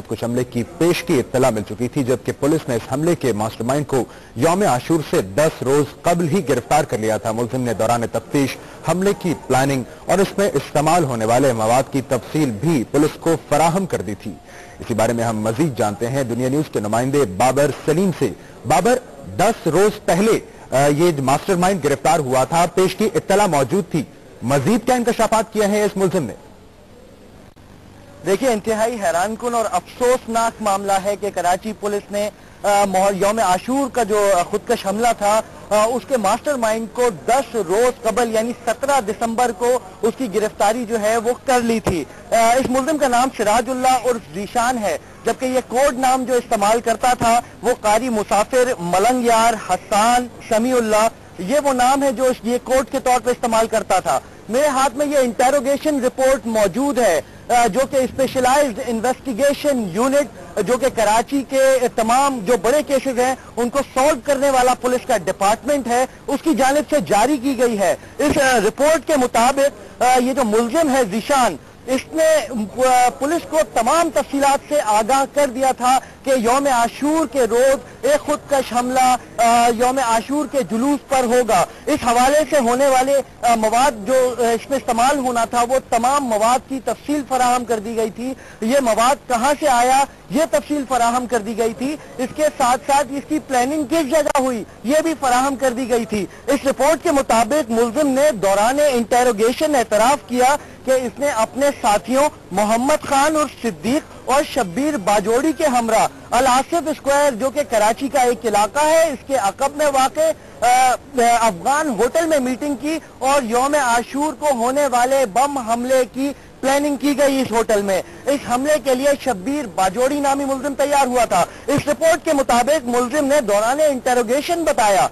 खुदकुश हमले की पेशगी इत्तला मिल चुकी थी, जबकि पुलिस ने इस हमले के मास्टरमाइंड को यौम आशूर से 10 रोज कबल ही गिरफ्तार कर लिया था। मुलजिम ने दौरान तफ्तीश हमले की प्लानिंग और इसमें इस्तेमाल होने वाले मवाद की तफसील भी पुलिस को फराहम कर दी थी। इसी बारे में हम मजीद जानते हैं दुनिया न्यूज के नुमाइंदे बाबर सलीम से। बाबर, 10 रोज पहले ये मास्टरमाइंड गिरफ्तार हुआ था, पेशगी इत्तला मौजूद थी, मजीद क्या इंकशाफात किए हैं इस मुलजिम ने? देखिए, इंतहाई हैरानकुन और अफसोसनाक मामला है कि कराची पुलिस ने यौम आशूर का जो खुदकश हमला था उसके मास्टरमाइंड को 10 रोज कबल यानी 17 दिसंबर को उसकी गिरफ्तारी जो है वो कर ली थी। इस मुलजिम का नाम सिराजुल्लाह उर्फ ज़ीशान है, जबकि ये कोड नाम जो इस्तेमाल करता था वो कारी मुसाफिर, मलंग यार, हसान, शमीउल्लाह, ये वो नाम है जो ये कोड के तौर पर इस्तेमाल करता था। मेरे हाथ में ये इंटेरोगेशन रिपोर्ट मौजूद है जो कि स्पेशलाइज्ड इन्वेस्टिगेशन यूनिट जो कि कराची के तमाम जो बड़े केसेस हैं उनको सॉल्व करने वाला पुलिस का डिपार्टमेंट है, उसकी जानिब से जारी की गई है। इस रिपोर्ट के मुताबिक ये जो मुलजिम है ज़ीशान, इसने पुलिस को तमाम तफसीलात से आगाह कर दिया था कि यौम आशूर के रोज एक खुदकश हमला यौम आशूर के जुलूस पर होगा। इस हवाले से होने वाले मवाद जो इसमें इस्तेमाल होना था वो तमाम मवाद की तफसील फराहम कर दी गई थी। ये मवाद कहाँ से आया ये तफसील फराहम कर दी गई थी। इसके साथ साथ इसकी प्लानिंग किस जगह हुई ये भी फराहम कर दी गई थी। इस रिपोर्ट के मुताबिक मुलजिम ने दौरान इंटेरोगेशन एतराफ किया कि इसने अपने साथियों मोहम्मद खान और सिद्दीक और शब्बीर बाजोड़ी के हमरा अल आसिफ स्क्वायर जो कि कराची का एक इलाका है, इसके अकब में वाक़े अफगान होटल में मीटिंग की और यौम आशूर को होने वाले बम हमले की प्लानिंग की गई इस होटल में। इस हमले के लिए शब्बीर बाजोड़ी नामी मुलजिम तैयार हुआ था। इस रिपोर्ट के मुताबिक मुलजिम ने दौरान इंटेरोगेशन बताया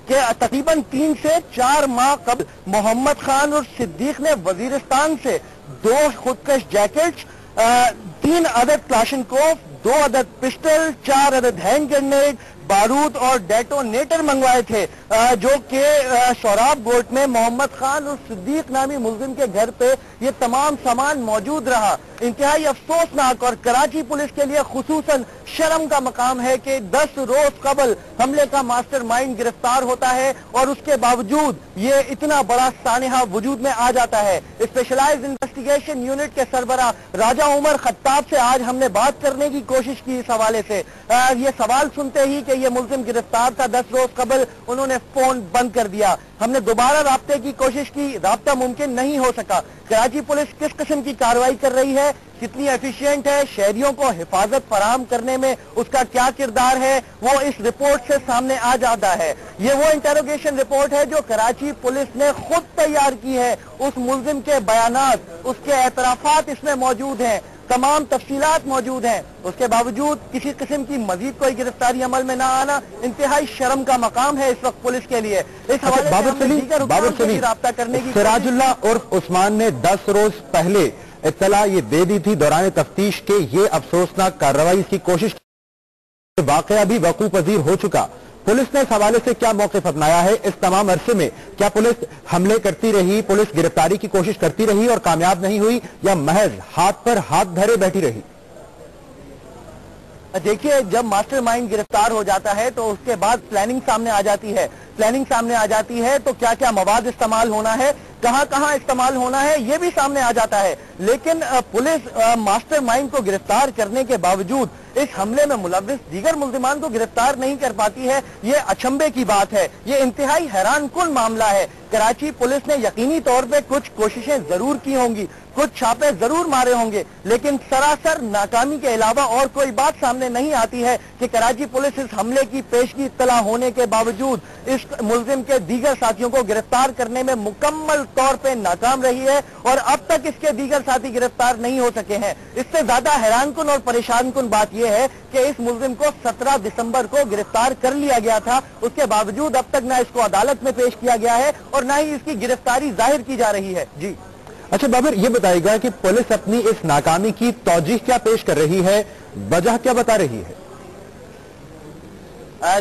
कि तकरीबन 3 से 4 माह कबल मोहम्मद खान और सिद्दीक ने वजीरिस्तान से 2 खुदकश जैकेट्स, 3 अदद क्लाशनकोफ, 2 अदद पिस्टल, 4 अदद हैंड ग्रेनेड, बारूद और डेटोनेटर मंगवाए थे जो कि सोराब गोट में मोहम्मद खान और सिद्दीक नामी मुलजिम के घर पे ये तमाम सामान मौजूद रहा। इंतहाई अफसोसनाक और कराची पुलिस के लिए खुसूसन शर्म का मकाम है कि 10 रोज कबल हमले का मास्टरमाइंड गिरफ्तार होता है और उसके बावजूद ये इतना बड़ा सानेहा वजूद में आ जाता है। स्पेशलाइज्ड इन्वेस्टिगेशन यूनिट के सरबराह राजा उमर खत्ताब से आज हमने बात करने की कोशिश की इस हवाले से। ये सवाल सुनते ही कि ये मुलजिम गिरफ्तार था 10 रोज कबल, उन्होंने फोन बंद कर दिया। हमने दोबारा राब्ते की कोशिश की, राब्ता मुमकिन नहीं हो सका। कराची पुलिस किस किस्म की कार्रवाई कर रही है, कितनी एफिशिएंट है, शहरियों को हिफाजत फराहम करने में उसका क्या किरदार है, वो इस रिपोर्ट से सामने आ जाता है। ये वो इंटेरोगेशन रिपोर्ट है जो कराची पुलिस ने खुद तैयार की है। उस मुलजिम के बयानात, उसके एतराफात इसमें मौजूद हैं, तमाम तफसीलात मौजूद हैं। उसके बावजूद किसी किस्म की मजीद कोई गिरफ्तारी अमल में ना आना इंतहाई शर्म का मकाम है इस वक्त पुलिस के लिए। इस हवाले से बाबर सलीम राब्ता करने की सिराजुल्लाह उर्फ उस्मान ने 10 रोज पहले इत्तला ये दे दी थी दौरान तफ्तीश के ये अफसोसनाक कार्रवाई की कोशिश वाकया भी वकूफ पजीर हो चुका। पुलिस ने इस हवाले से क्या मौक़िफ़ अपनाया है? इस तमाम अरसे में क्या पुलिस हमले करती रही, पुलिस गिरफ्तारी की कोशिश करती रही और कामयाब नहीं हुई, या महज हाथ पर हाथ धरे बैठी रही? देखिए, जब मास्टरमाइंड गिरफ्तार हो जाता है तो उसके बाद प्लानिंग सामने आ जाती है। प्लानिंग सामने आ जाती है तो क्या क्या मवाद इस्तेमाल होना है, कहां कहां इस्तेमाल होना है, ये भी सामने आ जाता है। लेकिन पुलिस मास्टरमाइंड को गिरफ्तार करने के बावजूद इस हमले में मुलव्विस दीगर मुल्जिमान को गिरफ्तार नहीं कर पाती है, ये अचंभे की बात है। ये इंतहाई हैरानकुन मामला है। कराची पुलिस ने यकीनी तौर पे कुछ कोशिशें जरूर की होंगी, कुछ छापे जरूर मारे होंगे, लेकिन सरासर नाकामी के अलावा और कोई बात सामने नहीं आती है कि कराची पुलिस इस हमले की पेशगी इत्तला होने के बावजूद इस मुलजिम के दीगर साथियों को गिरफ्तार करने में मुकम्मल तौर पे नाकाम रही है और अब तक इसके दीगर साथी गिरफ्तार नहीं हो सके हैं। इससे ज्यादा हैरानकुन और परेशानकुन बात यह है कि इस मुलजिम को 17 दिसंबर को गिरफ्तार कर लिया गया था, उसके बावजूद अब तक ना इसको अदालत में पेश किया गया है और ना ही इसकी गिरफ्तारी जाहिर की जा रही है। जी अच्छा बाबर, ये बताइएगा कि पुलिस अपनी इस नाकामी की तौजीह क्या पेश कर रही है, वजह क्या बता रही है?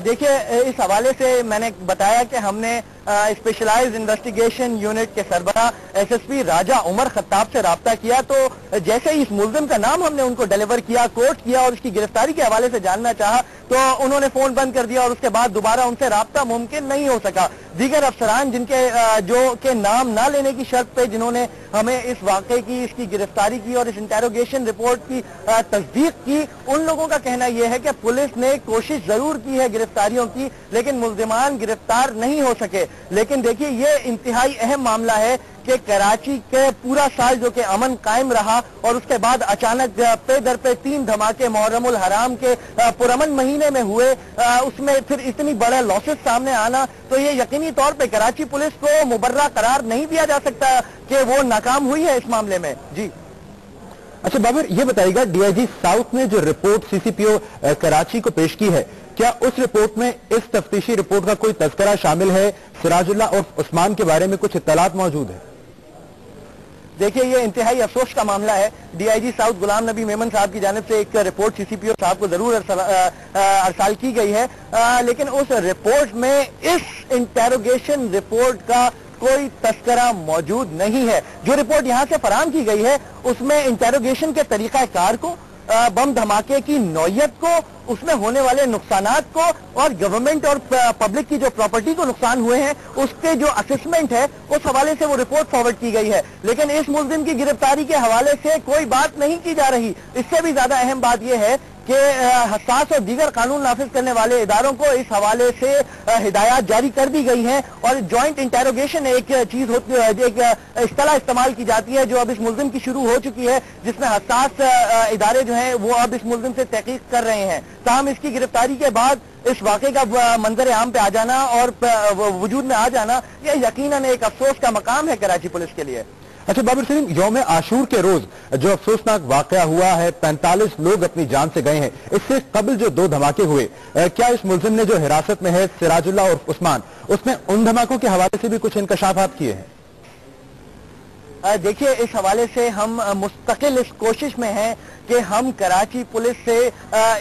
देखिए, इस हवाले से मैंने बताया कि हमने स्पेशलाइज्ड इन्वेस्टिगेशन यूनिट के सरबराह SSP राजा उमर खत्ताब से राब्ता किया, तो जैसे ही इस मुल्जिम का नाम हमने उनको डिलीवर किया, कोट किया और उसकी गिरफ्तारी के हवाले से जानना चाहा तो उन्होंने फोन बंद कर दिया और उसके बाद दोबारा उनसे राब्ता मुमकिन नहीं हो सका। दीगर अफसरान जिनके जो के नाम ना लेने की शर्त पे जिन्होंने हमें इस वाकये की, इसकी गिरफ्तारी की और इस इंटेरोगेशन रिपोर्ट की तस्दीक की, उन लोगों का कहना यह है कि पुलिस ने कोशिश जरूर की है गिरफ्तारियों की, लेकिन मुल्जिमान गिरफ्तार नहीं हो सके। लेकिन देखिए, ये इंतहाई अहम मामला है कि कराची के पूरा साल जो कि अमन कायम रहा और उसके बाद अचानक पे दर पे 3 धमाके मुहर्रमुल हराम के पुरअमन महीने में हुए, उसमें फिर इतनी बड़े लॉसेस सामने आना, तो ये यकीनी तौर पे कराची पुलिस को मुबर्रा करार नहीं दिया जा सकता कि वो नाकाम हुई है इस मामले में। जी अच्छा बाबर, ये बताइएगा, DIG साउथ ने जो रिपोर्ट CCPO कराची को पेश की है, क्या उस रिपोर्ट में इस तफ्तीशी रिपोर्ट का कोई तस्करा शामिल है? सिराजुल्लाह और उस्मान के बारे में कुछ इत्तलात मौजूद है? देखिए, ये इंतहाई अफसोस का मामला है। DIG साउथ गुलाम नबी मेमन साहब की जानिब से एक रिपोर्ट CCPO साहब को जरूर अरसाल की गई है, लेकिन उस रिपोर्ट में इस इंटेरोगेशन रिपोर्ट का कोई तस्करा मौजूद नहीं है। जो रिपोर्ट यहां से फराहम की गई है उसमें इंटेरोगेशन के तरीकाकार को, बम धमाके की नौयत को, उसमें होने वाले नुकसानात को और गवर्नमेंट और पब्लिक की जो प्रॉपर्टी को नुकसान हुए हैं उसके जो असेसमेंट है उस हवाले से वो रिपोर्ट फॉरवर्ड की गई है। लेकिन इस मुल्जिम की गिरफ्तारी के हवाले से कोई बात नहीं की जा रही। इससे भी ज्यादा अहम बात यह है कि हसास और दीगर कानून नाफिज करने वाले इदारों को इस हवाले से हिदायत जारी कर दी गई हैं और ज्वाइंट इंटेरोगेशन एक चीज होती है, एक इस्तेलाह इस्तेमाल की जाती है जो अब इस मुल्जिम की शुरू हो चुकी है, जिसमें हसास इदारे जो हैं वो अब इस मुल्जिम से तहकीक कर रहे हैं। ताहम इसकी गिरफ्तारी के बाद इस वाक़े का मंजर आम पे आ जाना और वजूद में आ जाना, यह यकीनन एक अफसोस का मकाम है कराची पुलिस के लिए। अच्छा बाबर सलीम, यौम आशूर के रोज जो अफसोसनाक वाकया हुआ है, 45 लोग अपनी जान से गए हैं, इससे कबल जो 2 धमाके हुए, क्या इस मुल्जिम ने जो हिरासत में है सिराजुल्लाह और उस्मान, उसने उन धमाकों के हवाले से भी कुछ इंकशाफात किए हैं? देखिए, इस हवाले से हम मुस्तकिल इस कोशिश में हैं कि हम कराची पुलिस से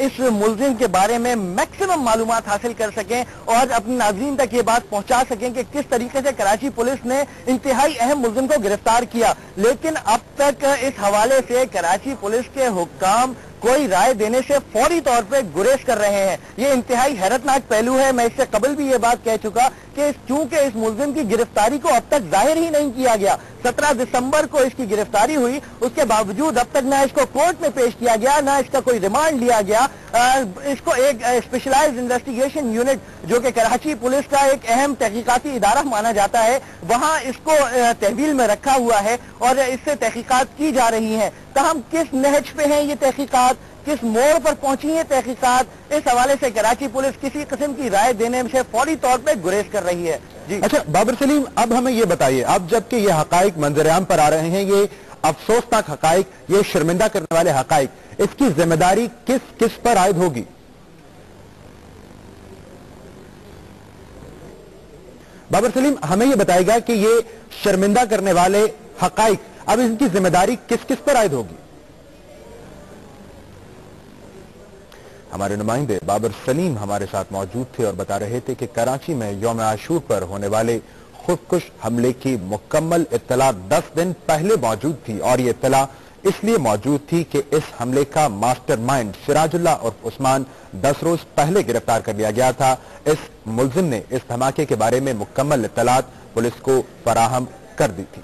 इस मुल्जिम के बारे में मैक्सिमम मालूमात हासिल कर सकें और अपने नाज़रीन तक ये बात पहुंचा सकें कि किस तरीके से कराची पुलिस ने इंतहाई अहम मुल्जिम को गिरफ्तार किया। लेकिन अब तक इस हवाले से कराची पुलिस के हुक्काम कोई राय देने से फौरी तौर पे गुरेज कर रहे हैं। ये इंतहाई हैरतनाक पहलू है। मैं इससे कबल भी ये बात कह चुका कि चूंकि इस मुल्जिम की गिरफ्तारी को अब तक जाहिर ही नहीं किया गया, 17 दिसंबर को इसकी गिरफ्तारी हुई, उसके बावजूद अब तक ना इसको कोर्ट में पेश किया गया, ना इसका कोई रिमांड लिया गया। इसको एक स्पेशलाइज्ड इन्वेस्टिगेशन यूनिट जो कि कराची पुलिस का एक अहम तहकीकाती इदारा माना जाता है, वहां इसको तहवील में रखा हुआ है और इससे तहकीकात की जा रही है। तहम किस नहज पे हैं ये तहकीकात, किस मोड़ पर पहुंची है तहकीकात, इस हवाले से कराची पुलिस किसी किस्म की राय देने से फौरी तौर पर गुरेज कर रही है। जी अच्छा बाबर सलीम, अब हमें ये बताइए, अब जबकि ये हकाइक मंजर-ए-आम पर आ रहे हैं, ये अफसोसनाक हकाइक, ये शर्मिंदा करने वाले हकाइक, इसकी जिम्मेदारी किस किस पर आयद होगी? बाबर सलीम, हमें यह बताएगा कि ये शर्मिंदा करने वाले हकाइक, अब इनकी जिम्मेदारी किस किस पर आयद होगी? हमारे नुमाइंदे बाबर सलीम हमारे साथ मौजूद थे और बता रहे थे कि कराची में यौम आशूर पर होने वाले खुदकुश हमले की मुकम्मल इत्तला 10 दिन पहले मौजूद थी और ये इत्तला इसलिए मौजूद थी कि इस हमले का मास्टरमाइंड सिराजुल्लाह और उस्मान 10 रोज पहले गिरफ्तार कर लिया गया था। इस मुल्जिम ने इस धमाके के बारे में मुकम्मल इत्तलात पुलिस को फराहम कर दी थी।